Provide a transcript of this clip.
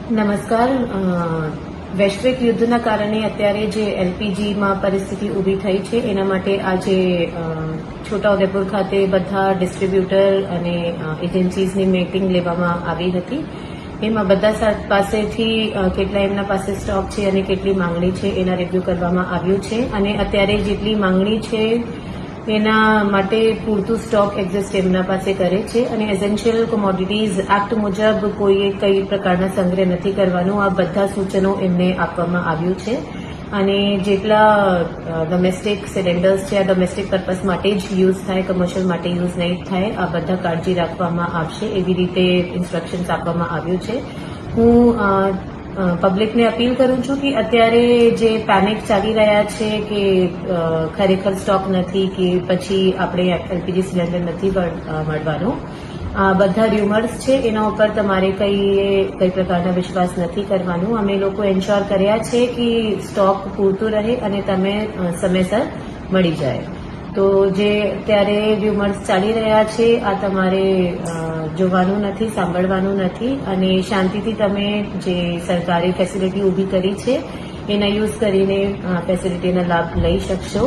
નમસ્કાર. વૈશ્વિક યુદ્ધના કારણે અત્યારે જે એલપીજીમાં પરિસ્થિતિ ઊભી થઈ છે એના માટે આજે છોટાઉદેપુર ખાતે બધા ડિસ્ટ્રીબ્યુટર અને એજન્સીઝની મીટિંગ લેવામાં આવી હતી. એમાં બધા પાસેથી કેટલા એમના પાસે સ્ટોક છે અને કેટલી માંગણી છે એના રિવ્યુ કરવામાં આવ્યું છે અને અત્યારે જેટલી માંગણી છે એના માટે પૂરતું સ્ટોક એક્ઝિસ્ટ એમના પાસે કરે છે અને એસેન્શિયલ કોમોડિટીઝ એક્ટ મુજબ કોઈએ કઈ પ્રકારના સંગ્રહ નથી કરવાનું, આ બધા સૂચનો એમને આપવામાં આવ્યું છે અને જેટલા ડોમેસ્ટિક સિલિન્ડર્સ છે આ ડોમેસ્ટિક પર્પઝ માટે જ યુઝ થાય, કમર્શિયલ માટે યુઝ નહીં થાય, આ બધા કાળજી રાખવામાં આવશે એવી રીતે ઇન્સ્ટ્રક્શન્સ આપવામાં આવ્યું છે. હું પબ્લિકને અપીલ કરું છું કે અત્યારે જે પેનિક ચાલી રહ્યા છે કે ખરેખર સ્ટોક નથી કે પછી આપણે એલપીજી સિલિન્ડર નથી મળવાનું, બધા ર્યુમર્સ છે એના ઉપર તમારે કઈ પ્રકારના વિશ્વાસ નથી કરવાનું. અમે લોકો એન્શ્યોર કર્યા છે કે સ્ટોક પૂરતું રહે અને તમે સમયસર મળી જાય. તો જે અત્યારે ર્યુમર્સ ચાલી રહ્યા છે આ તમારે જોવાનું નથી, સાંભળવાનું નથી અને શાંતિથી તમે જે સરકારી ફેસિલિટી ઊભી કરી છે એના યુઝ કરીને ફેસિલિટીના લાભ લઈ શકશો.